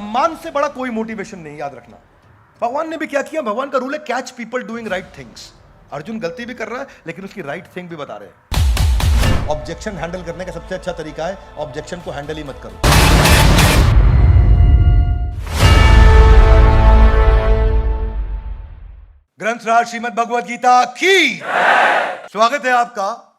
सम्मान से बड़ा कोई मोटिवेशन नहीं, याद रखना। भगवान ने भी क्या किया, भगवान का रूल है catch people doing right things. Arjun गलती भी कर रहा है लेकिन उसकी राइट थिंग भी बता रहे हैं। ऑब्जेक्शन हैंडल करने का सबसे अच्छा तरीका है ऑब्जेक्शन को हैंडल ही मत करो। ग्रंथराज श्रीमद् भगवद गीता की स्वागत है आपका।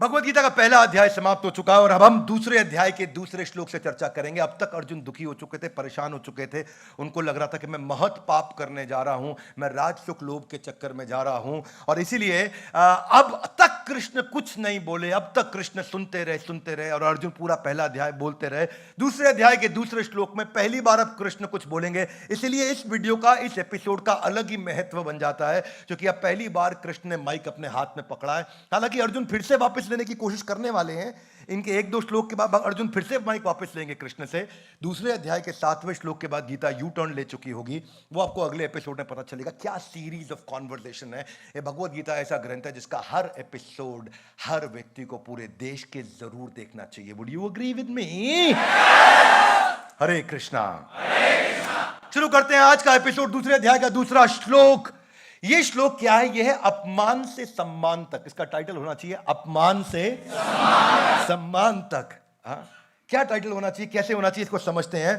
भगवद गीता का पहला अध्याय समाप्त हो चुका है और अब हम दूसरे अध्याय के दूसरे श्लोक से चर्चा करेंगे। अब तक अर्जुन दुखी हो चुके थे, परेशान हो चुके थे, उनको लग रहा था कि मैं महत पाप करने जा रहा हूं, मैं राजसुख लोभ के चक्कर में जा रहा हूं और इसीलिए अब तक कृष्ण कुछ नहीं बोले। अब तक कृष्ण सुनते रहे और अर्जुन पूरा पहला अध्याय बोलते रहे। दूसरे अध्याय के दूसरे श्लोक में पहली बार अब कृष्ण कुछ बोलेंगे, इसीलिए इस वीडियो का, इस एपिसोड का अलग ही महत्व बन जाता है क्योंकि अब पहली बार कृष्ण ने माइक अपने हाथ में पकड़ा है। हालांकि अर्जुन फिर से वापस लेने की कोशिश करने वाले हैं। इनके एक दो श्लोक के बाद अर्जुन फिर से माइक वापस लेंगे कृष्ण से। दूसरे अध्याय के 7वें श्लोक के बाद गीता यू टर्न ले चुकी होगी, वो आपको अगले एपिसोड में पता चलेगा। क्या सीरीज ऑफ कॉन्वर्सेशन है ये। भगवद गीता ऐसा ग्रंथ है जिसका हर एपिसोड हर व्यक्ति को पूरे देश के जरूर देखना चाहिए। Would you agree with me? Hare Krishna. शुरू करते हैं आज का एपिसोड, दूसरे अध्याय का दूसरा श्लोक। ये श्लोक क्या है? यह है अपमान से सम्मान तक। इसका टाइटल होना चाहिए अपमान से सम्मान तक। क्या टाइटल होना चाहिए, कैसे होना चाहिए, इसको समझते हैं।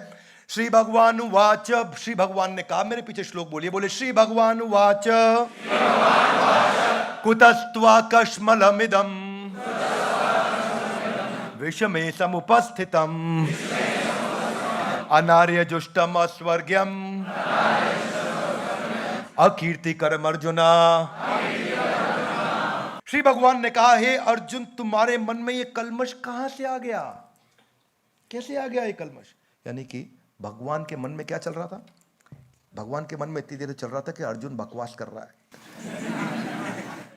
श्री भगवान उवाच, श्री भगवान ने कहा, मेरे पीछे श्लोक बोलिए, बोले श्री भगवान उवाच कुतस्त्वा कश्मलमिदं विषमे समुपस्थितम् अनार्य जुष्टम अस्वर्ग्यम अकीर्ति कर्म अर्जुना। श्री भगवान ने कहा, हे अर्जुन, तुम्हारे मन में ये कलमश कहां से आ गया? कैसे आ गया ये कलमश? यानी कि भगवान के मन में क्या चल रहा था? भगवान के मन में इतनी देर चल रहा था कि अर्जुन बकवास कर रहा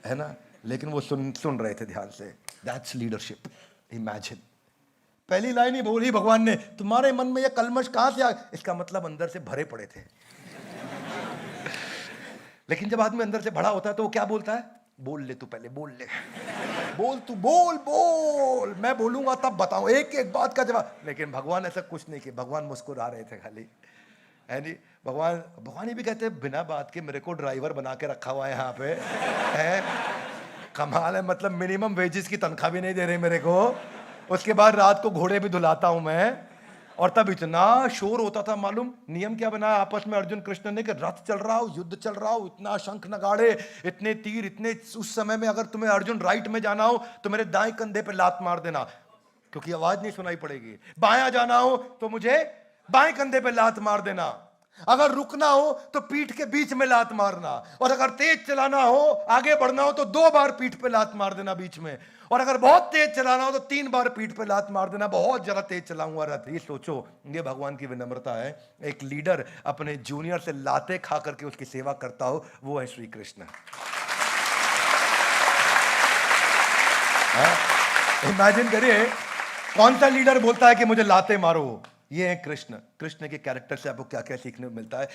है ना, लेकिन वो सुन रहे थे ध्यान से। That's leadership. इमेजिन, पहली लाइन ही बोली भगवान ने, तुम्हारे मन में ये कलमश कहां से आ गया? इसका मतलब अंदर से भरे पड़े थे। लेकिन जब आदमी अंदर से भरा होता है तो वो क्या बोलता है? बोल ले तू, पहले बोल ले, बोल तू, बोल, मैं बोलूंगा तब बताऊं, एक एक बात का जवाब। लेकिन भगवान ऐसा कुछ नहीं किया, भगवान मुस्कुरा रहे थे खाली, है नहीं? भगवान ये भी कहते हैं, बिना बात के मेरे को ड्राइवर बना के रखा हुआ है यहाँ पे, है कमाल है। मतलब मिनिमम वेजेस की तनख्वाह भी नहीं दे रहे मेरे को, उसके बाद रात को घोड़े भी धुलाता हूं मैं। और तब इतना शोर होता था, मालूम नियम क्या बनाया आपस में अर्जुन कृष्ण ने कि रथ चल रहा हो, युद्ध चल रहा हो, इतना शंख नगाड़े, इतने तीर, इतने। उस समय में अगर तुम्हें अर्जुन राइट में जाना हो तो मेरे दाएं कंधे पे लात मार देना क्योंकि आवाज नहीं सुनाई पड़ेगी। बायां जाना हो तो मुझे बाएं कंधे पे लात मार देना। अगर रुकना हो तो पीठ के बीच में लात मारना, और अगर तेज चलाना हो, आगे बढ़ना हो तो 2 बार पीठ पे लात मार देना बीच में, और अगर बहुत तेज चलाना हो तो 3 बार पीठ पे लात मार देना। बहुत ज्यादा तेज चलाऊंगा रथ। ये सोचो, ये भगवान की विनम्रता है। एक लीडर अपने जूनियर से लाते खा करके उसकी सेवा करता हो, वो है श्री कृष्ण। इमेजिन करिए, कौन सा लीडर बोलता है कि मुझे लाते मारो? ये है कृष्ण। कृष्ण के कैरेक्टर से आपको क्या क्या सीखने को मिलता है।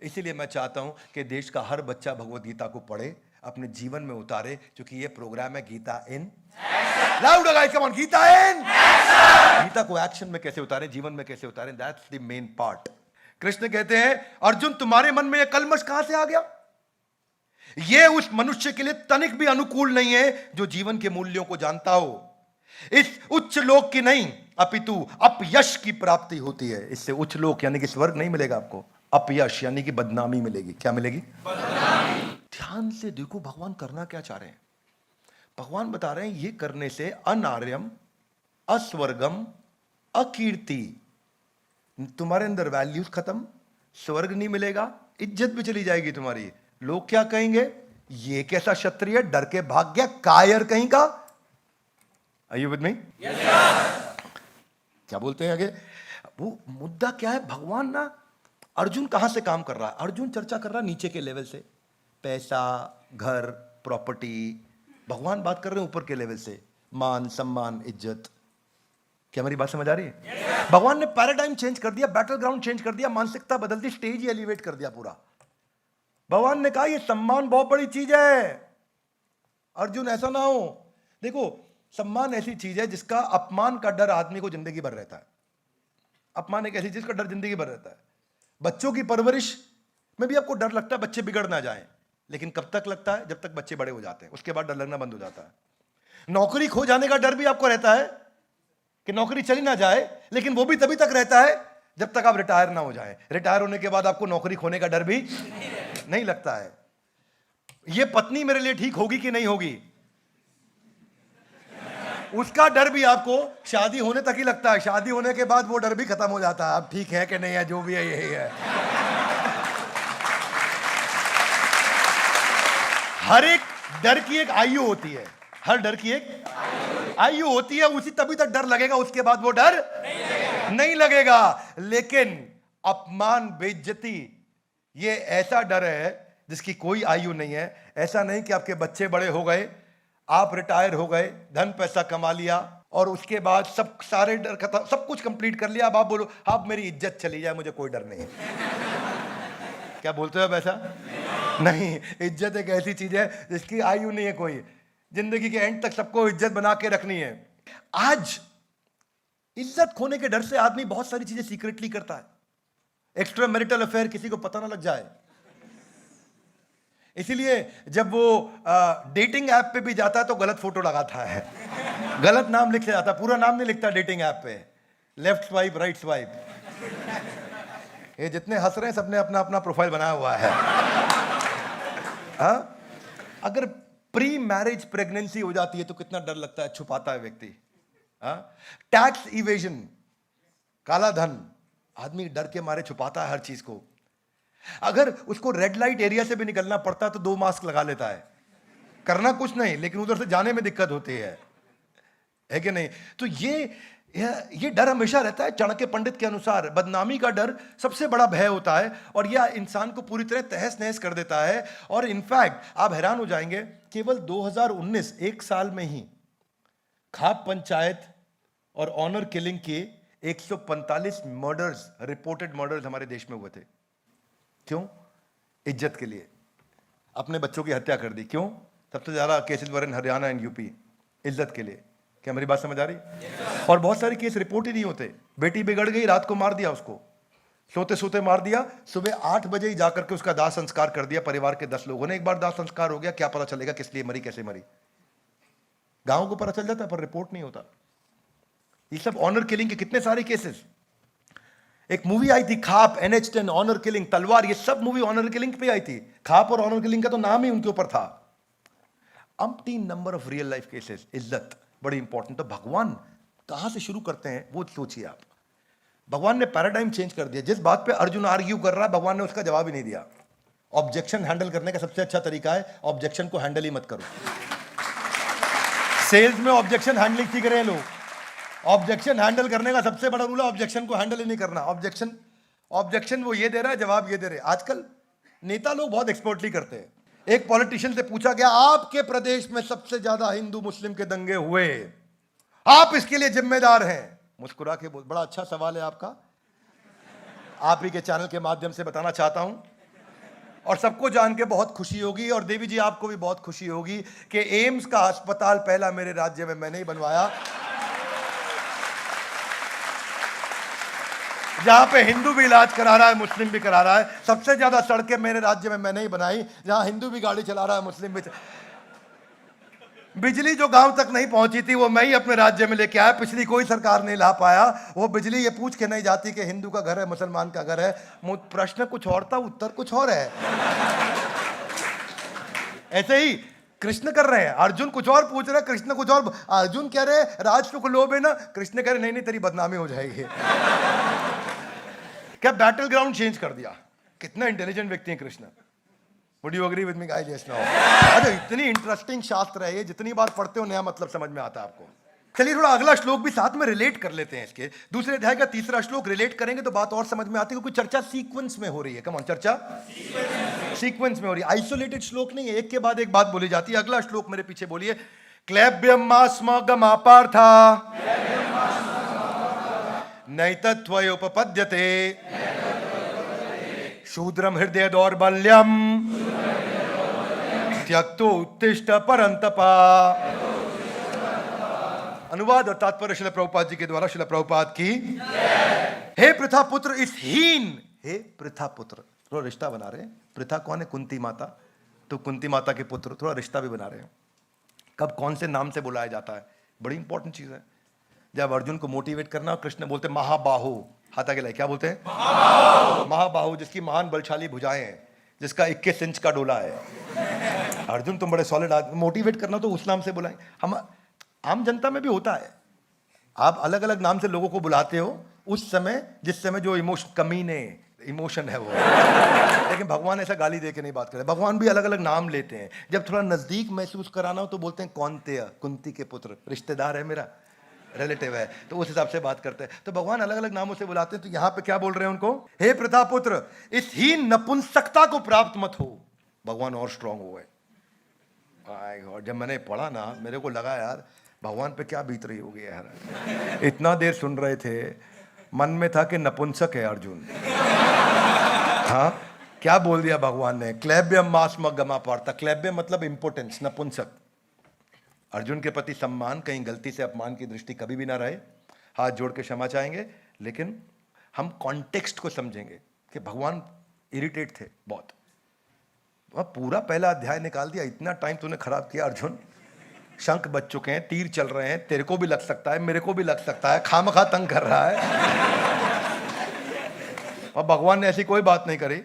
इसीलिए मैं चाहता हूं कि देश का हर बच्चा भगवद गीता को पढ़े, अपने जीवन में उतारे, क्योंकि ये प्रोग्राम है Gita in loud guys, come on, Gita in action. Gita को एक्शन में कैसे उतारें, जीवन में कैसे उतारें, that's the main part. Krishna कहते हैं, अर्जुन, तुम्हारे मन में ये कलमश कहां से आ गया? ये उस मनुष्य के लिए तनिक भी अनुकूल नहीं है जो जीवन के मूल्यों को जानता हो। इस उच्च लोक की नहीं अपितु अपयश की प्राप्ति होती है। इससे उच्च लोक यानी कि स्वर्ग नहीं मिलेगा आपको, अपयश यानी कि बदनामी मिलेगी। क्या मिलेगी? बदनामी। ध्यान से देखो भगवान करना क्या चाह रहे हैं। भगवान बता रहे हैं, ये करने से अनार्यम, अस्वर्गम, अकीर्ति, तुम्हारे अंदर वैल्यूज खत्म, स्वर्ग नहीं मिलेगा, इज्जत भी चली जाएगी तुम्हारी। लोग क्या कहेंगे? ये कैसा क्षत्रिय, डर के भाग गया, कायर कहीं का। Are you with me? Yes, sir. क्या बोलते हैं आगे? वो मुद्दा क्या है? भगवान ना, अर्जुन कहां से काम कर रहा है? अर्जुन चर्चा कर रहा है नीचे के लेवल से, पैसा, घर, प्रॉपर्टी। भगवान बात कर रहे हैं ऊपर के लेवल से, मान, सम्मान, इज्जत। क्या मेरी बात समझ आ रही है? yes, भगवान ने पैराडाइम चेंज कर दिया, बैटल ग्राउंड चेंज कर दिया, मानसिकता बदल दी, स्टेज ही एलिवेट कर दिया पूरा। भगवान ने कहा, यह सम्मान बहुत बड़ी चीज है अर्जुन, ऐसा ना हो। देखो, सम्मान ऐसी चीज है जिसका अपमान का डर आदमी को जिंदगी भर रहता है। अपमान एक ऐसी चीज का डर जिंदगी भर रहता है। बच्चों की परवरिश में भी आपको डर लगता है बच्चे बिगड़ ना जाएं, लेकिन कब तक लगता है? जब तक बच्चे बड़े हो जाते हैं, उसके बाद डर लगना बंद हो जाता है। नौकरी खो जाने का डर भी आपको रहता है कि नौकरी चली ना जाए, लेकिन वो भी तभी तक रहता है जब तक आप रिटायर ना हो जाएं। रिटायर होने के बाद आपको नौकरी खोने का डर भी नहीं लगता है। ये पत्नी मेरे लिए ठीक होगी कि नहीं होगी, उसका डर भी आपको शादी होने तक ही लगता है। शादी होने के बाद वो डर भी खत्म हो जाता है, अब ठीक है कि नहीं है, जो भी है यही है। हर एक डर की एक आयु होती है, हर डर की एक आयु होती है, उसी तभी तक डर लगेगा, उसके बाद वो डर नहीं लगेगा। लेकिन अपमान, बेइज्जती, ये ऐसा डर है जिसकी कोई आयु नहीं है। ऐसा नहीं कि आपके बच्चे बड़े हो गए, आप रिटायर हो गए, धन पैसा कमा लिया और उसके बाद सब सारे डर खत्म, सब कुछ कंप्लीट कर लिया, अब आप बोलो अब मेरी इज्जत चली जाए, मुझे कोई डर नहीं है। क्या बोलते हो आप ऐसा? नहीं, इज्जत एक ऐसी चीज है जिसकी आयु नहीं है कोई, जिंदगी के एंड तक सबको इज्जत बना के रखनी है। आज इज्जत खोने के डर से आदमी बहुत सारी चीजें सीक्रेटली करता है। एक्स्ट्रा मैरिटल अफेयर किसी को पता ना लग जाए, इसीलिए जब वो डेटिंग ऐप पे भी जाता है तो गलत फोटो लगाता है, गलत नाम लिख जाता है, पूरा नाम नहीं लिखता डेटिंग ऐप पे, लेफ्ट स्वाइप राइट स्वाइप। ये जितने हंस रहे हैं सबने अपना अपना प्रोफाइल बनाया हुआ है। अगर प्री मैरिज प्रेगनेंसी हो जाती है तो कितना डर लगता है, छुपाता है व्यक्ति। टैक्स इवेजन, काला धन, आदमी डर के मारे छुपाता है हर चीज को। अगर उसको रेड लाइट एरिया से भी निकलना पड़ता है तो 2 मास्क लगा लेता है, करना कुछ नहीं लेकिन उधर से जाने में दिक्कत होती है कि नहीं? तो ये डर हमेशा रहता है। चाणक्य पंडित के अनुसार बदनामी का डर सबसे बड़ा भय होता है और यह इंसान को पूरी तरह तहस नहस कर देता है। और इनफैक्ट आप हैरान हो जाएंगे, केवल 2019 एक साल में ही खाप पंचायत और ऑनर किलिंग के 145 मर्डर्स, रिपोर्टेड मर्डर्स हमारे देश में हुए थे। क्यों? इज्जत के लिए अपने बच्चों की हत्या कर दी। क्यों? सबसे ज्यादा cases were in Haryana and UP, इज्जत के लिए। क्या मेरी बात समझ आ रही? और बहुत सारे केस रिपोर्ट ही नहीं होते। बेटी बिगड़ गई, रात को मार दिया उसको, सोते सोते मार दिया, सुबह 8 बजे ही जाकर के उसका दाह संस्कार कर दिया परिवार के 10 लोगों ने। एक बार दाह संस्कार हो गया, क्या पता चलेगा किस लिए मरी, कैसे मरी, गांव को पता चल जाता पर रिपोर्ट नहीं होता। ये सब ऑनर किलिंग के कितने सारे केसेस। एक मूवी आई थी खाप, NH10, ऑनर किलिंग, तलवार, ये सब मूवी ऑनर किलिंग पे आई थी। खाप और ऑनर किलिंग का तो नाम ही उनके ऊपर था। Umpteen number of real life cases. इज्जत बड़ी इंपॉर्टेंट। तो भगवान कहां से शुरू करते हैं वो सोचिए आप। भगवान ने पैराडाइम चेंज कर दिया। जिस बात पे अर्जुन आर्ग्यू कर रहा है, भगवान ने उसका जवाब ही नहीं दिया। ऑब्जेक्शन हैंडल करने का सबसे अच्छा तरीका है ऑब्जेक्शन को हैंडल ही मत करो। सेल्स में ऑब्जेक्शन हैंडलिंग सीख रहे हैं लोग। ऑब्जेक्शन हैंडल करने का सबसे बड़ा रूल है ऑब्जेक्शन को हैंडल ही नहीं करना। ऑब्जेक्शन वो ये दे रहा है, जवाब ये दे रहे। आजकल नेता लोग बहुत एक्सपर्टली करते हैं। एक पॉलिटिशियन से पूछा गया, आपके प्रदेश में सबसे ज्यादा हिंदू मुस्लिम के दंगे हुए, आप इसके लिए जिम्मेदार हैं। मुस्कुरा के बोल, बड़ा अच्छा सवाल है आपका, आप ही के चैनल के माध्यम से बताना चाहता हूं और सबको जान के बहुत खुशी होगी और देवी जी आपको भी बहुत खुशी होगी कि एम्स का अस्पताल पहला मेरे राज्य में मैंने ही बनवाया, जहां पे हिंदू भी इलाज करा रहा है, मुस्लिम भी करा रहा है। सबसे ज्यादा सड़कें मेरे राज्य में मैंने ही बनाई, जहां हिंदू भी गाड़ी चला रहा है, मुस्लिम भी। बिजली जो गांव तक नहीं पहुंची थी वो मैं ही अपने राज्य में लेके आया, पिछली कोई सरकार नहीं ला पाया। वो बिजली ये पूछ के नहीं जाती कि हिंदू का घर है मुसलमान का घर है। प्रश्न कुछ और था, उत्तर कुछ और है। ऐसे ही कृष्ण कर रहे हैं, अर्जुन कुछ और पूछ रहे, कृष्ण कुछ और। अर्जुन कह रहे राज सुख लोभ है ना, कृष्ण कह रहे नहीं नहीं तेरी बदनामी हो जाएगी। क्या बैटल ग्राउंड चेंज कर दिया। कितना इंटेलिजेंट व्यक्ति है Krishna. Would you agree with me guys? Yes no. अरे इतनी इंटरेस्टिंग शास्त्र है ये, जितनी बार पढ़ते हो नया मतलब समझ में आता है आपको। चलिए थोड़ा अगला श्लोक भी साथ में रिलेट कर लेते हैं। इसके दूसरे अध्याय का 3रा श्लोक रिलेट करेंगे तो बात और समझ में आती है, क्योंकि चर्चा सीक्वेंस में हो रही है। कम ऑन, चर्चा सीक्वेंस में हो रही है, आइसोलेटेड श्लोक नहीं है, एक के बाद एक बात बोली जाती है। अगला श्लोक मेरे पीछे बोलिए, क्लैब्यमास्मगमापार्था नैतत्वयोपपद्यते शूद्रम हृदय दौर्बल्यम त्यक्तो उत्तिष्ठ परंतपा। अनुवाद और तात्पर्य शिला प्रभुपाद जी के द्वारा। शिला प्रभुपाद की हे प्रथा पुत्र इस हीन, हे प्रथा पुत्र, थोड़ा रिश्ता बना रहे हैं। प्रथा कौन है? कुंती माता, तो कुंती माता के पुत्र, थोड़ा रिश्ता भी बना रहे हैं। कब कौन से नाम से बुलाया जाता है, बड़ी इंपॉर्टेंट चीज है। जब अर्जुन को मोटिवेट करना, कृष्ण बोलते महाबाहु, हाथ आगे लाए, क्या बोलते हैं? महाबाहु, जिसकी महान बलशाली भुजाएं हैं, जिसका 21 इंच का डोला है। अर्जुन तुम बड़े सॉलिड आदमी, मोटिवेट करना तो उस नाम से बुलाएं। हम आम जनता में भी होता है, आप अलग अलग नाम से लोगों को बुलाते हो उस समय जिस समय जो इमोशन है वो। लेकिन भगवान ऐसा गाली दे के नहीं बात करते, भगवान भी अलग अलग नाम लेते हैं। जब थोड़ा नजदीक महसूस कराना हो तो बोलते हैं कौनतेय, कुंती के पुत्र, रिश्तेदार है मेरा, रिलेटिव है, तो उस हिसाब से बात करते हैं। तो भगवान अलग अलग नामों से बुलाते हैं। तो यहां पे क्या बोल रहे हैं उनको? हे प्रथा पुत्र इस हीन नपुंसकता को प्राप्त मत हो। भगवान और स्ट्रांग हो गए। जब मैंने पढ़ा ना, मेरे को लगा यार भगवान पे क्या बीत रही होगी यार। इतना देर सुन रहे थे, मन में था कि नपुंसक है अर्जुन। हाँ, क्या बोल दिया भगवान ने? क्लैब्यम मास्म गमा पार्था। क्लैब्य मतलब इंपोर्टेंस, नपुंसक। अर्जुन के प्रति सम्मान, कहीं गलती से अपमान की दृष्टि कभी भी ना रहे। हाथ जोड़ के क्षमा चाहेंगे, लेकिन हम कॉन्टेक्स्ट को समझेंगे कि भगवान इरिटेट थे बहुत। वह पूरा पहला अध्याय निकाल दिया। इतना टाइम तूने खराब किया अर्जुन, शंख बज चुके हैं, तीर चल रहे हैं, तेरे को भी लग सकता है, मेरे को भी लग सकता है, खामखा तंग कर रहा है। और भगवान ने ऐसी कोई बात नहीं करी,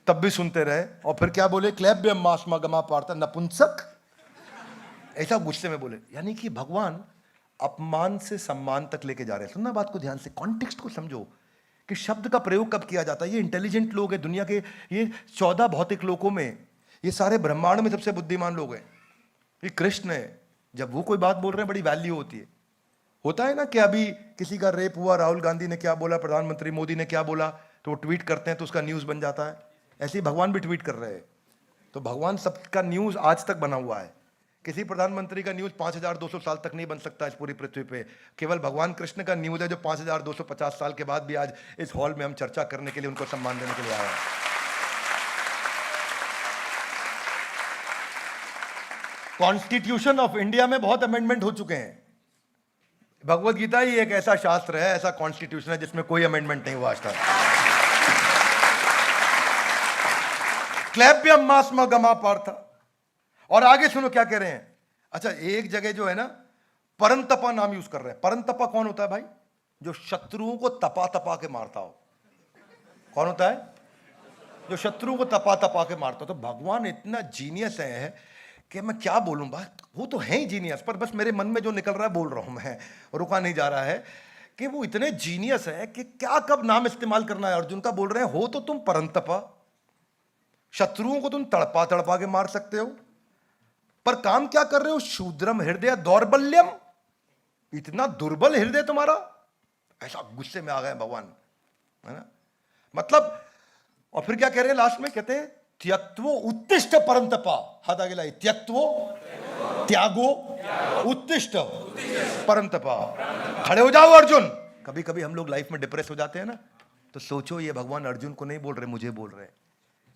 तब भी सुनते रहे। और फिर क्या बोले? क्लैब्यम मास्मा गमा पार्था, नपुंसक, ऐसा गुस्से में बोले। यानी कि भगवान अपमान से सम्मान तक लेके जा रहे हैं। सुनना बात को ध्यान से, कॉन्टेक्स्ट को समझो कि शब्द का प्रयोग कब किया जाता है। ये इंटेलिजेंट लोग हैं दुनिया के, ये 14 भौतिक लोकों में, ये सारे ब्रह्मांड में सबसे बुद्धिमान लोग हैं। ये कृष्ण है, जब वो कोई बात बोल रहे हैं बड़ी वैल्यू होती है। होता है ना कि अभी किसी का रेप हुआ, राहुल गांधी ने क्या बोला, प्रधानमंत्री मोदी ने क्या बोला, तो वो ट्वीट करते हैं तो उसका न्यूज बन जाता है। ऐसे ही भगवान भी ट्वीट कर रहे हैं, तो भगवान सबका न्यूज आज तक बना हुआ है। किसी प्रधानमंत्री का न्यूज 5200 साल तक नहीं बन सकता इस पूरी पृथ्वी पे। केवल भगवान कृष्ण का न्यूज है जो 5250 साल के बाद भी आज इस हॉल में हम चर्चा करने के लिए, उनको सम्मान देने के लिए आए हैं। कॉन्स्टिट्यूशन ऑफ इंडिया में बहुत अमेंडमेंट हो चुके हैं। भगवत गीता ही एक ऐसा शास्त्र है, ऐसा कॉन्स्टिट्यूशन है जिसमें कोई अमेंडमेंट नहीं हुआ आज तक। क्लैब्यम मास्म गमा पार्था। और आगे सुनो क्या कह रहे हैं। अच्छा, एक जगह जो है ना, परंतपा नाम यूज कर रहे हैं। परंतपा कौन होता है भाई? जो शत्रुओं को तपा तपा के मारता हो। कौन होता है? जो शत्रुओं को तपा तपा के मारता हो। तो भगवान इतना जीनियस है कि मैं क्या बोलूं, बात वो तो है ही जीनियस, पर बस मेरे मन में जो निकल रहा है बोल रहा हूं मैं, रुका नहीं जा रहा है कि वो इतने जीनियस है कि क्या कब नाम इस्तेमाल करना है। अर्जुन का बोल रहे हैं, हो तो तुम परंतपा, शत्रुओं को तुम तड़पा तड़पा के मार सकते हो, पर काम क्या कर रहे हो? शूद्रम हृदय दौर्बल्यम, इतना दुर्बल हृदय तुम्हारा। ऐसा गुस्से में आ गए भगवान, है ना। मतलब, और फिर क्या कह रहे हैं लास्ट में? कहते हैं त्यक्त्वो उत्तिष्ठ परंतपा। हाथ आगे लाइए। त्यक्त्वो, त्यागो, उत्तिष्ठ परंतपा। खड़े हो जाओ अर्जुन। कभी कभी हम लोग लाइफ में डिप्रेस हो जाते हैं ना, तो सोचो ये भगवान अर्जुन को नहीं बोल रहे, मुझे बोल रहे हैं।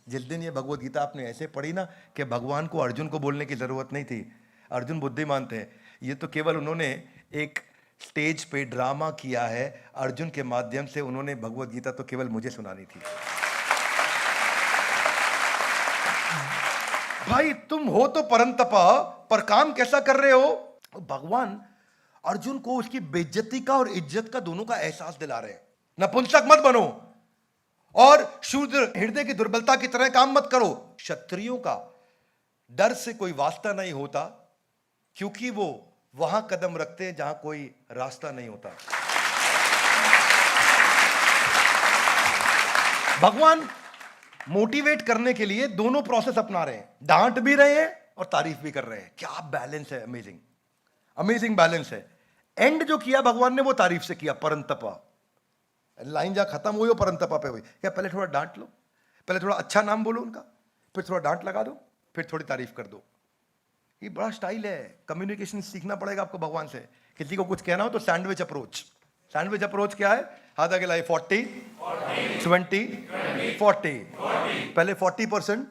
जिस दिन ये भगवत गीता आपने ऐसे पढ़ी ना कि भगवान को अर्जुन को बोलने की जरूरत नहीं थी, अर्जुन बुद्धिमान थे, ये तो केवल उन्होंने एक स्टेज पे ड्रामा किया है, अर्जुन के माध्यम से उन्होंने भगवत गीता तो केवल मुझे सुनानी थी। भाई तुम हो तो परंतपा, पर काम कैसा कर रहे हो? भगवान अर्जुन को उसकी बेइज्जती का और इज्जत का दोनों का एहसास दिला रहे हैं। नपुंसक मत बनो और शूद्र हृदय की दुर्बलता की तरह काम मत करो। क्षत्रियों का डर से कोई वास्ता नहीं होता, क्योंकि वो वहां कदम रखते हैं जहां कोई रास्ता नहीं होता। भगवान मोटिवेट करने के लिए दोनों प्रोसेस अपना रहे हैं, डांट भी रहे हैं और तारीफ भी कर रहे हैं। क्या बैलेंस है, अमेजिंग अमेजिंग बैलेंस है। एंड जो किया भगवान ने वो तारीफ से किया, परंतपा। लाइन जहां खत्म हुई वो परंतपा पे हुई। क्या पहले थोड़ा डांट लो, पहले थोड़ा अच्छा नाम बोलो उनका, फिर थोड़ा डांट लगा दो, फिर थोड़ी तारीफ कर दो। ये बड़ा स्टाइल है, कम्युनिकेशन सीखना पड़ेगा आपको भगवान से। किसी को कुछ कहना हो तो सैंडविच अप्रोच। सैंडविच अप्रोच क्या है? हाथ आगे लाइए। 40 20 40। पहले 40%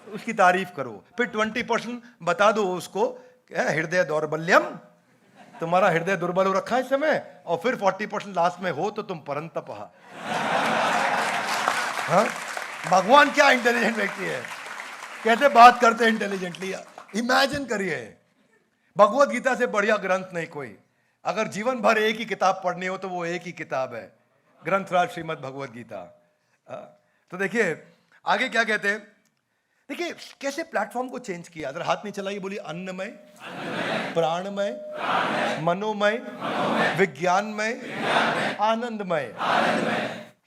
उसकी तारीफ करो, फिर 20% बता दो उसको हृदय दौर्बल्यम तुम्हारा हृदय दुर्बल हो रखा है इस समय, और फिर 40% लास्ट में हो तो तुम परंतप। हाँ, भगवान क्या इंटेलिजेंट व्यक्ति है, कैसे बात करते हैं इंटेलिजेंटली। इमेजिन करिए, भगवत गीता से बढ़िया ग्रंथ नहीं कोई। अगर जीवन भर एक ही किताब पढ़नी हो तो वो एक ही किताब है, ग्रंथराज श्रीमद् भगवत गीता। तो देखिए आगे क्या कहते हैं, देखिए कैसे प्लेटफॉर्म को चेंज किया। अगर हाथ नहीं चलाइए, बोलिए अन्नमय, प्राणमय, मनोमय, विज्ञानमय, आनंदमय।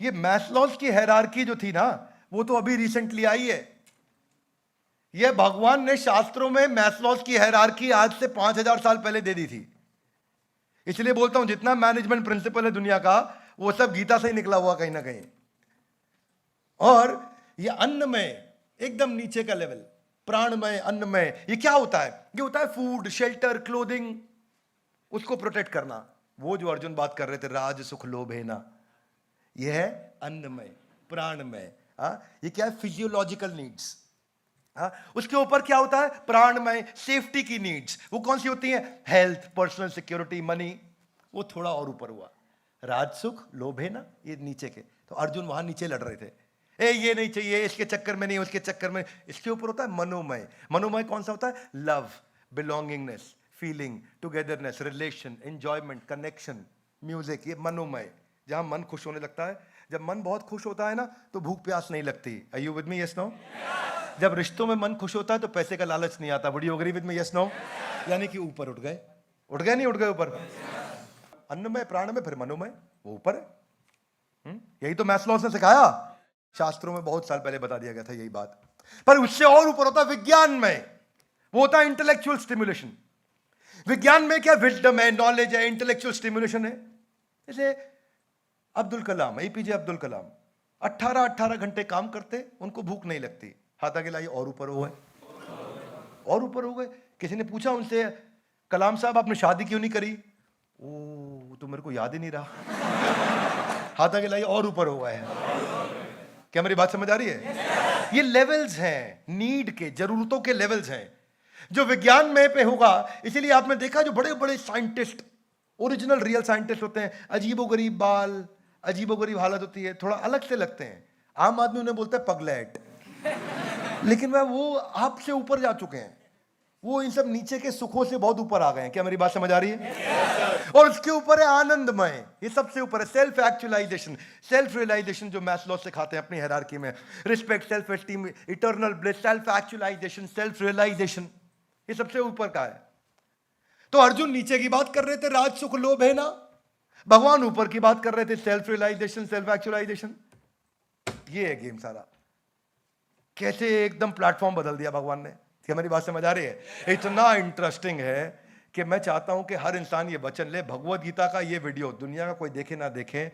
ये मैस्लोस की हायरार्की जो थी ना, वो तो अभी रिसेंटली आई है। ये भगवान ने शास्त्रों में मैस्लोस की हायरार्की आज से 5000 साल पहले दे दी थी। इसलिए बोलता हूं जितना मैनेजमेंट प्रिंसिपल है दुनिया का, वो सब गीता से ही निकला हुआ कहीं ना कहीं। और ये अन्नमय एकदम नीचे का लेवल, प्राणमय, अन्नमय, ये क्या होता है? ये होता है फूड, शेल्टर, क्लोथिंग, उसको प्रोटेक्ट करना। वो जो अर्जुन बात कर रहे थे, राज सुख लोभ है ना, ये है अन्नमय, प्राणमय। ये क्या है? Physiological needs. उसके ऊपर क्या होता है? प्राणमय, सेफ्टी की नीड्स। वो कौन सी होती है? Health, personal security, money. वो थोड़ा और ऊपर हुआ, राजसुख लोभ है ना, ये नीचे के। तो अर्जुन वहां नीचे लड़ रहे थे, ये नहीं चाहिए, इसके चक्कर में नहीं, उसके चक्कर में। इसके ऊपर होता है मनोमय। मनोमय कौन सा होता है? Love, belongingness, feeling, togetherness, relation, enjoyment, connection, music. ये मनोमय, जहां मन खुश होने लगता है। जब मन बहुत खुश होता है ना, तो भूख प्यास नहीं लगती। Are you with me? Yes no? जब रिश्तों में मन खुश होता है तो पैसे का लालच नहीं आता। Would you agree with me? Yes no? यानी कि ऊपर उठ गए, उठ गए नहीं उठ गए ऊपर। अन्नमय, प्राणमय, फिर मनोमय, वो ऊपर है। यही तो मैस्लोस ने सिखाया, शास्त्रों में बहुत साल पहले बता दिया गया था यही बात। पर उससे और ऊपर होता है विज्ञानमय। वो होता है इंटेलेक्चुअल स्टिमुलेशन। विज्ञान में क्या? विजडम है, नॉलेज है, इंटेलेक्चुअल स्टिमुलेशन है। जैसे अब्दुल कलाम, एपीजे अब्दुल कलाम 18 घंटे काम करते, उनको भूख नहीं लगती। हाथ आगे लाइए, और ऊपर हो गए, और ऊपर हो गए। किसी ने पूछा उनसे, कलाम साहब आपने शादी क्यों नहीं करी? ओ, तो मेरे को याद ही नहीं रहा। हाथ आगे लाइए, और ऊपर हो गए हैं। क्या मेरी बात समझ आ रही है? ये लेवल्स हैं, नीड के, जरूरतों के लेवल्स हैं, जो विज्ञान में पे होगा। इसीलिए आपने देखा जो बड़े बड़े साइंटिस्ट, ओरिजिनल रियल साइंटिस्ट होते हैं, अजीबोगरीब बाल, अजीबोगरीब हालत होती है, थोड़ा अलग से लगते हैं। आम आदमी उन्हें बोलता है पगलैट, लेकिन वह वो आपसे ऊपर जा चुके हैं। वो इन सब नीचे के सुखों से बहुत ऊपर आ गए हैं। क्या मेरी बात समझ आ रही है? और उसके ऊपर है आनंदमय, ये सबसे ऊपर है। सेल्फ एक्चुअलाइजेशन, सेल्फ रियलाइजेशन, जो मैस्लोस सिखाते हैं अपनी हायरार्की में। Respect, self esteem, eternal bliss, self actualisation, self realisation, ये सबसे ऊपर का है। तो अर्जुन नीचे की बात कर रहे थे, राज सुख लोभ है ना। भगवान ऊपर की बात कर रहे थे, सेल्फ रियलाइजेशन, सेल्फ एक्चुअलाइजेशन। ये है गेम सारा। कैसे एकदम प्लेटफॉर्म बदल दिया भगवान ने। क्या मेरी बात समझ आ रही है? इतना इंटरेस्टिंग है कि मैं चाहता हूं कि हर इंसान ये वचन ले, भगवत गीता का ये वीडियो दुनिया का कोई देखे ना देखे,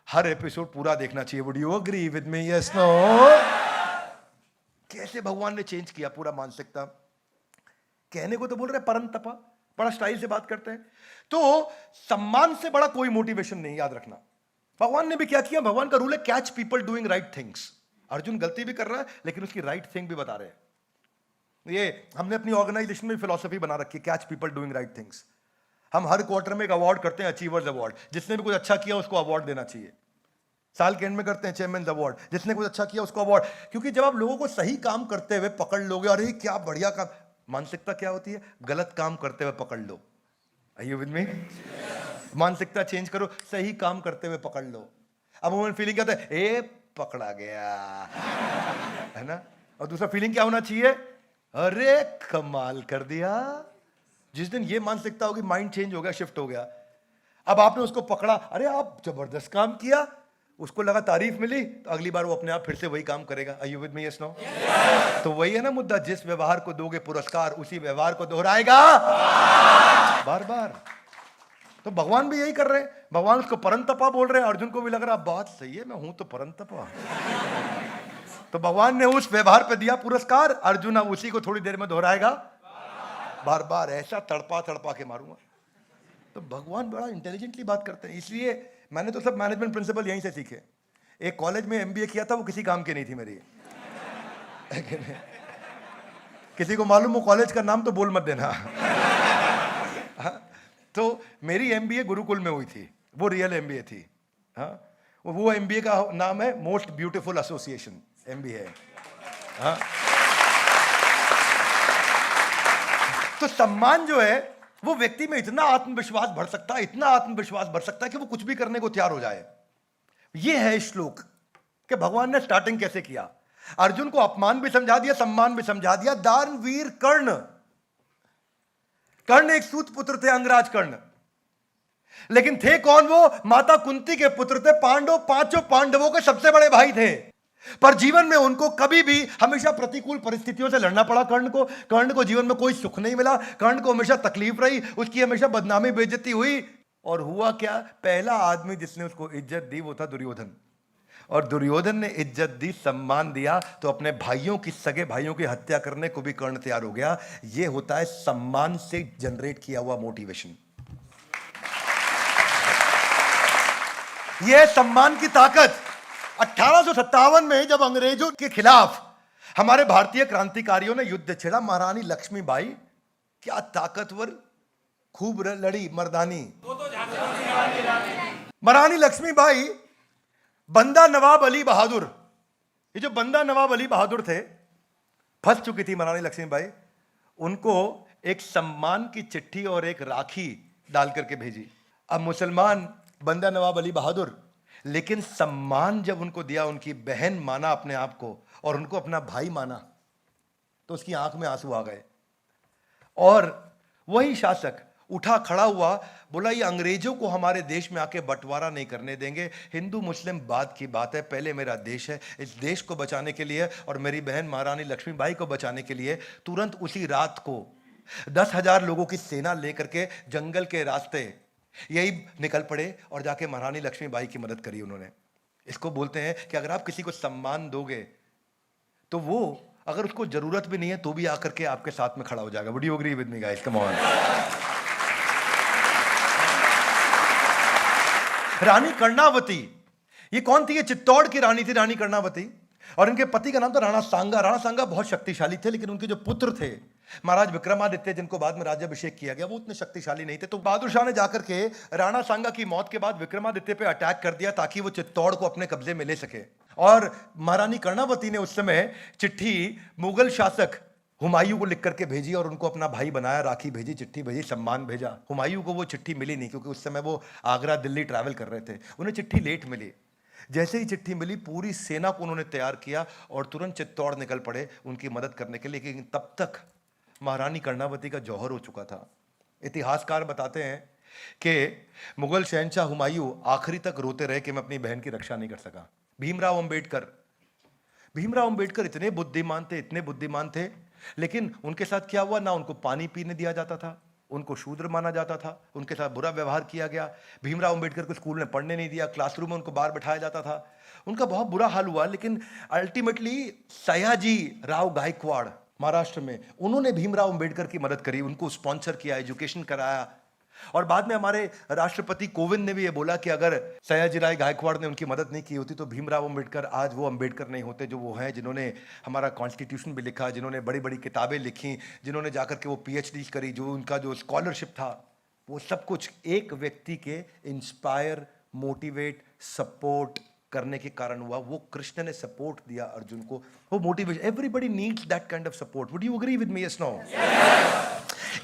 हर एपिसोड पूरा देखना चाहिए। Would you agree with me? Yes no? कैसे भगवान ने चेंज किया पूरा मानसिकता। कहने को तो बोल रहे परम तपा, बड़ा स्टाइल से बात करते हैं। तो सम्मान से बड़ा कोई मोटिवेशन नहीं, याद रखना। भगवान ने भी क्या किया? भगवान का रूल है catch people doing right things. Arjun गलती भी कर रहा है, लेकिन उसकी राइट थिंग भी बता रहे हैं। ये हमने अपनी ऑर्गेनाइजेशन में फिलॉसफी बना रखी है, catch people doing right things. हम हर क्वार्टर में एक अवार्ड करते हैं, अचीवर्स अवार्ड। जिसने भी कुछ अच्छा किया उसको अवार्ड देना चाहिए। साल के एंड में करते हैं चेयरमैन अवार्ड, जिसने कुछ अच्छा किया उसको अवार्ड। क्योंकि जब आप लोगों को सही काम करते हुए पकड़ लोगे, अरे क्या बढ़िया काम, मानसिकता क्या होती है? गलत काम करते हुए पकड़ लो। Are you with me? मानसिकता चेंज करो, सही काम करते हुए पकड़ लो। अब वो फीलिंग क्या होता है? ए पकड़ा गया, है ना। और दूसरा फीलिंग क्या होना चाहिए? अरे कमाल कर दिया। जिस दिन ये मानसिकता होगी, माइंड चेंज हो गया, शिफ्ट हो गया। अब आपने उसको पकड़ा, अरे आप जबरदस्त काम किया, उसको लगा तारीफ मिली, तो अगली बार वो अपने आप फिर से वही काम करेगा। Are you with me? Yes no? तो वही है ना मुद्दा, जिस व्यवहार को दोगे पुरस्कार, उसी व्यवहार को दोहराएगा बार बार। तो भगवान भी यही कर रहे हैं। भगवान उसको परंतपा बोल रहे हैं, अर्जुन को भी लग रहा बात सही है, मैं हूं तो परंतपा। तो भगवान ने उस व्यवहार पे दिया पुरस्कार, अर्जुन अब उसी को थोड़ी देर में दोहराएगा बार बार। ऐसा तड़पा तड़पा के मारूंगा। तो भगवान बड़ा इंटेलिजेंटली बात करते हैं। इसलिए मैंने तो सब मैनेजमेंट प्रिंसिपल यहीं से सीखे। एक कॉलेज में एमबीए किया था, वो किसी काम की नहीं थी मेरी। किसी को मालूम हो कॉलेज का नाम तो बोल मत देना। तो मेरी एमबीए गुरुकुल में हुई थी, वो रियल एमबीए थी। हाँ, वो एमबीए का नाम है मोस्ट ब्यूटीफुल एसोसिएशन एमबीए। हाँ, तो सम्मान जो है वो व्यक्ति में इतना आत्मविश्वास भर सकता है, इतना आत्मविश्वास भर सकता है कि वो कुछ भी करने को तैयार हो जाए। ये है श्लोक कि भगवान ने स्टार्टिंग कैसे किया। अर्जुन को अपमान भी समझा दिया, सम्मान भी समझा दिया। दानवीर कर्ण, कर्ण एक सूत पुत्र थे, अंगराज कर्ण, लेकिन थे कौन वो? माता कुंती के पुत्र थे। पांचों पांडवों के सबसे बड़े भाई थे, पर जीवन में उनको कभी भी हमेशा प्रतिकूल परिस्थितियों से लड़ना पड़ा। कर्ण को जीवन में कोई सुख नहीं मिला, कर्ण को हमेशा तकलीफ रही, उसकी हमेशा बदनामी बेइज्जती हुई। और हुआ क्या? पहला आदमी जिसने उसको इज्जत दी वो था दुर्योधन। और दुर्योधन ने इज्जत दी, सम्मान दिया, तो अपने भाइयों की, सगे भाइयों की हत्या करने को भी कर्ण तैयार हो गया। यह होता है सम्मान से जनरेट किया हुआ मोटिवेशन। यह सम्मान की ताकत। 1857 में जब अंग्रेजों के खिलाफ हमारे भारतीय क्रांतिकारियों ने युद्ध छेड़ा, महारानी लक्ष्मीबाई क्या ताकतवर, खूब लड़ी, मर्दानी। महारानी लक्ष्मीबाई, बंदा नवाब अली बहादुर, ये जो बंदा नवाब अली बहादुर थे, फंस चुकी थी महारानी लक्ष्मीबाई। उनको एक सम्मान की चिट्ठी और एक राखी डाल करके भेजी। अब मुसलमान बंदा नवाब अली बहादुर, लेकिन सम्मान जब उनको दिया, उनकी बहन माना अपने आप को और उनको अपना भाई माना, तो उसकी आंख में आंसू आ गए। और वही शासक उठा खड़ा हुआ, बोला ये अंग्रेजों को हमारे देश में आके बंटवारा नहीं करने देंगे। हिंदू मुस्लिम बाद की बात है, पहले मेरा देश है। इस देश को बचाने के लिए और मेरी बहन महारानी लक्ष्मीबाई को बचाने के लिए तुरंत उसी रात को 10,000 लोगों की सेना लेकर के जंगल के रास्ते यही निकल पड़े और जाके महारानी लक्ष्मीबाई की मदद करी उन्होंने। इसको बोलते हैं कि अगर आप किसी को सम्मान दोगे तो वो, अगर उसको जरूरत भी नहीं है तो भी आकर के आपके साथ में खड़ा हो जाएगा। Would you agree with me guys? Come on. Rani Karnavati, ये कौन थी? ये चित्तौड़ की रानी थी, रानी कर्णावती। और इनके पति का नाम था राणा सांगा। राणा सांगा बहुत शक्तिशाली थे, लेकिन उनके जो पुत्र थे महाराज विक्रमादित्य, जिनको बाद में राज्याभिषेक किया गया, वो उतने शक्तिशाली नहीं थे। तो बहादुर शाह ने जाकर के राणा सांगा की मौत के बाद विक्रमादित्य पे अटैक कर दिया ताकि वो चित्तौड़ को अपने कब्जे में ले सके। और महारानी कर्णावती ने उस समय चिट्ठी मुगल शासक हुमायूं को लिख करके भेजी और उनको अपना भाई बनाया, राखी भेजी, चिट्ठी भेजी, सम्मान भेजा। हुमायूं को वो चिट्ठी मिली नहीं, क्योंकि उस समय वो आगरा दिल्ली ट्रैवल कर रहे थे, उन्हें चिट्ठी लेट मिली। जैसे ही चिट्ठी मिली, पूरी सेना को उन्होंने तैयार किया और तुरंत चित्तौड़ निकल पड़े उनकी मदद करने के लिए। लेकिन तब तक महारानी कर्णावती का जौहर हो चुका था। इतिहासकार बताते हैं कि मुगल शहंशाह हुमायूं आखिरी तक रोते रहे कि मैं अपनी बहन की रक्षा नहीं कर सका। भीमराव अंबेडकर इतने बुद्धिमान थे, इतने बुद्धिमान थे, लेकिन उनके साथ क्या हुआ? ना उनको पानी पीने दिया जाता था, उनको शूद्र माना जाता था, उनके साथ बुरा व्यवहार किया गया। भीमराव अंबेडकर को स्कूल में पढ़ने नहीं दिया, क्लासरूम में उनको बाहर बैठाया जाता था, उनका बहुत बुरा हाल हुआ। लेकिन अल्टीमेटली सयाजी राव गायकवाड़ महाराष्ट्र में, उन्होंने भीमराव अंबेडकर की मदद करी, उनको स्पॉन्सर किया, एजुकेशन कराया। और बाद में हमारे राष्ट्रपति कोविंद ने भी ये बोला कि अगर सयाजीराव गायकवाड़ ने उनकी मदद नहीं की होती तो भीमराव अंबेडकर आज वो अंबेडकर नहीं होते जो वो हैं, जिन्होंने हमारा कॉन्स्टिट्यूशन भी लिखा, जिन्होंने बड़ी बड़ी किताबें लिखी, जिन्होंने जाकर के वो पीएचडी करी, जो उनका जो स्कॉलरशिप था, वो सब कुछ एक व्यक्ति के इंस्पायर, मोटिवेट, सपोर्ट करने के कारण हुआ। वो कृष्ण ने सपोर्ट दिया अर्जुन को, वो motivation. Everybody needs that kind of support. Would you agree with me? Yes, no?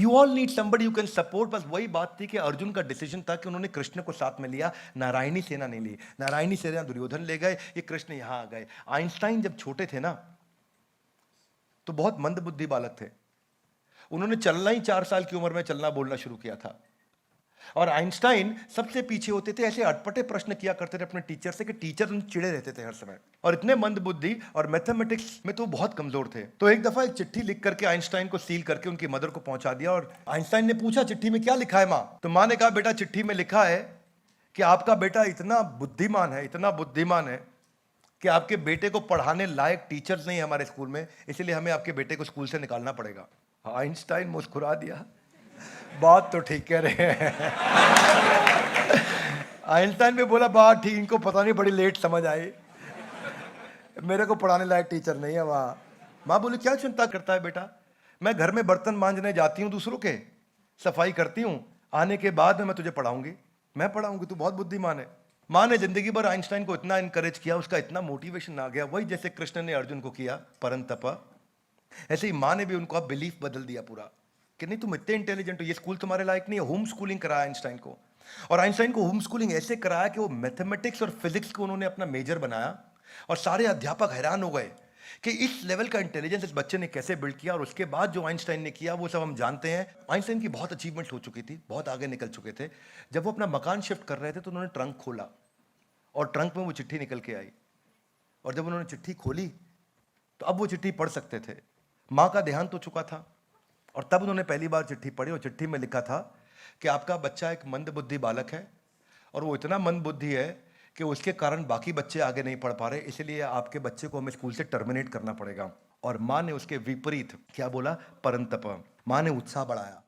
You all need somebody you can support. बस वही बात थी कि अर्जुन का डिसीजन था कि उन्होंने कृष्ण को साथ में लिया, नारायणी सेना नहीं ली। नारायणी सेना दुर्योधन ले गए, ये कृष्ण यहां आ गए। आइंस्टाइन जब छोटे थे ना, तो बहुत मंदबुद्धि बालक थे। उन्होंने चलना ही 4 साल की उम्र में चलना बोलना शुरू किया था। और आइंस्टाइन सबसे पीछे होते थे, ऐसे अटपटे प्रश्न किया करते थे अपने टीचर से कि टीचर उन चिड़े रहते थे हर समय। और इतने मंदबुद्धि और मैथमेटिक्स में तो बहुत कमजोर थे। तो एक दफा एक चिट्ठी लिख करके आइंस्टाइन को सील करके उनकी मदर को पहुंचा दिया। और आइंस्टाइन ने पूछा, चिट्ठी में क्या लिखा है माँ? तो माँ ने कहा, बेटा चिट्ठी में लिखा है कि आपका बेटा इतना बुद्धिमान है, इतना बुद्धिमान है कि आपके बेटे को पढ़ाने लायक टीचर्स नहीं है हमारे स्कूल में, इसलिए हमें आपके बेटे को स्कूल से निकालना पड़ेगा। आइंस्टाइन मुस्कुरा दिया, बात तो ठीक कह रहे हैं। आइंस्टाइन ने बोला, बात ठीक, इनको पता नहीं बड़ी लेट समझ आई, मेरे को पढ़ाने लायक टीचर नहीं है वहाँ। माँ बोली, क्या चिंता करता है बेटा, मैं घर में बर्तन मांजने जाती हूँ दूसरों के, सफाई करती हूँ, आने के बाद में मैं तुझे पढ़ाऊंगी, मैं पढ़ाऊंगी, तू बहुत बुद्धिमान है। माँ ने जिंदगी भर आइंस्टाइन को इतना इनकरेज किया, उसका इतना मोटिवेशन आ गया, वही जैसे कृष्ण ने अर्जुन को किया परंतपा, ऐसे ही माँ ने भी उनको अब बिलीफ बदल दिया पूरा कि नहीं तुम इतने इंटेलिजेंट हो, ये स्कूल तुम्हारे लायक नहीं है। होम स्कूलिंग कराया आइंस्टाइन को, और आइंस्टाइन को होम स्कूलिंग ऐसे कराया कि वो मैथमेटिक्स और फिजिक्स को उन्होंने अपना मेजर बनाया, और सारे अध्यापक हैरान हो गए कि इस लेवल का इंटेलिजेंस इस बच्चे ने कैसे बिल्ड किया। और उसके बाद जो आइंस्टाइन ने किया वो सब हम जानते हैं। आइंस्टाइन की बहुत अचीवमेंट हो चुकी थी, बहुत आगे निकल चुके थे। जब वो अपना मकान शिफ्ट कर रहे थे तो उन्होंने ट्रंक खोला, और ट्रंक में वो चिट्ठी निकल के आई, और जब उन्होंने चिट्ठी खोली तो अब वो चिट्ठी पढ़ सकते थे। माँ का देहांत हो चुका था, और तब उन्होंने पहली बार चिट्ठी पढ़ी, और चिट्ठी में लिखा था कि आपका बच्चा एक मंदबुद्धि बालक है, और वो इतना मंदबुद्धि है कि उसके कारण बाकी बच्चे आगे नहीं पढ़ पा रहे, इसलिए आपके बच्चे को हमें स्कूल से टर्मिनेट करना पड़ेगा। और माँ ने उसके विपरीत क्या बोला, परंतप। माँ ने उत्साह बढ़ाया,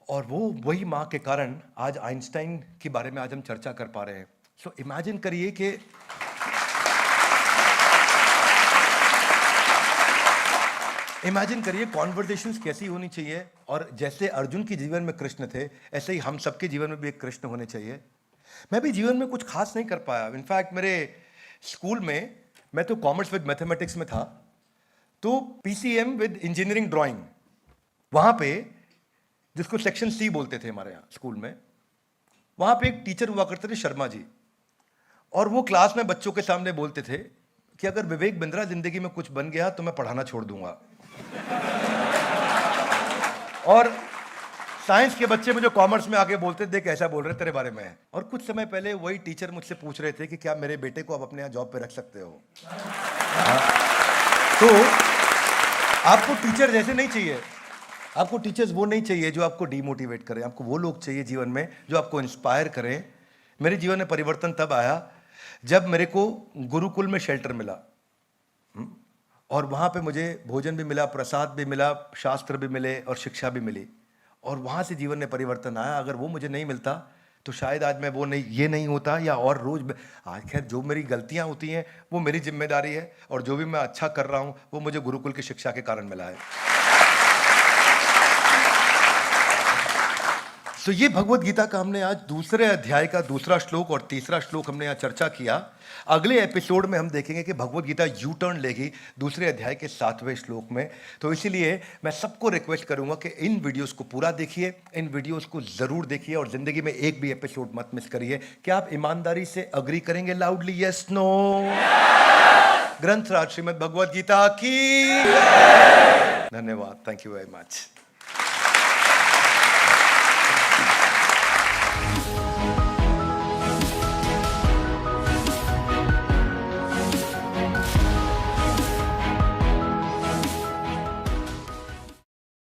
और वो वही माँ के कारण आज आइंस्टाइन के बारे में आज हम चर्चा कर पा रहे हैं। सो इमेजिन करिए कि कॉन्वर्जेशंस कैसी होनी चाहिए, और जैसे अर्जुन के जीवन में कृष्ण थे, ऐसे ही हम सबके जीवन में भी एक कृष्ण होने चाहिए। मैं भी जीवन में कुछ खास नहीं कर पाया। इनफैक्ट मेरे स्कूल में, मैं तो कॉमर्स विद मैथमेटिक्स में था, तो पीसीएम विद इंजीनियरिंग ड्राइंग, वहां पे जिसको सेक्शन सी बोलते थे हमारे यहाँ स्कूल में, वहां पे एक टीचर हुआ करते थे शर्मा जी, और वो क्लास में बच्चों के सामने बोलते थे कि अगर विवेक बिंद्रा जिंदगी में कुछ बन गया तो मैं पढ़ाना छोड़ दूंगा। और साइंस के बच्चे मुझे कॉमर्स में आके बोलते थे कैसा बोल रहे तेरे बारे में। और कुछ समय पहले वही टीचर मुझसे पूछ रहे थे कि क्या मेरे बेटे को आप अपने यहाँ जॉब पे रख सकते हो। तो आपको टीचर जैसे नहीं चाहिए, आपको टीचर्स वो नहीं चाहिए जो आपको डीमोटिवेट करें, आपको वो लोग चाहिए जीवन में जो आपको इंस्पायर करें। मेरे जीवन में परिवर्तन तब आया जब मेरे को गुरुकुल में शेल्टर मिला, और वहाँ पे मुझे भोजन भी मिला, प्रसाद भी मिला, शास्त्र भी मिले और शिक्षा भी मिली, और वहाँ से जीवन में परिवर्तन आया। अगर वो मुझे नहीं मिलता तो शायद आज मैं वो नहीं, ये नहीं होता, या और रोज आज खैर जो मेरी गलतियाँ होती हैं वो मेरी जिम्मेदारी है, और जो भी मैं अच्छा कर रहा हूँ वो मुझे गुरुकुल की शिक्षा के कारण मिला है। तो ये भगवत गीता का हमने आज दूसरे अध्याय का दूसरा श्लोक और तीसरा श्लोक हमने यहाँ चर्चा किया। अगले एपिसोड में हम देखेंगे कि भगवत गीता यू टर्न लेगी दूसरे अध्याय के 7वें श्लोक में। तो इसीलिए मैं सबको रिक्वेस्ट करूंगा कि इन वीडियोस को पूरा देखिए, इन वीडियोस को जरूर देखिए, और जिंदगी में एक भी एपिसोड मत मिस करिए। क्या आप ईमानदारी से अग्री करेंगे loudly, yes no? ग्रंथराज Shrimad Bhagavad Gita की धन्यवाद। Thank you very much.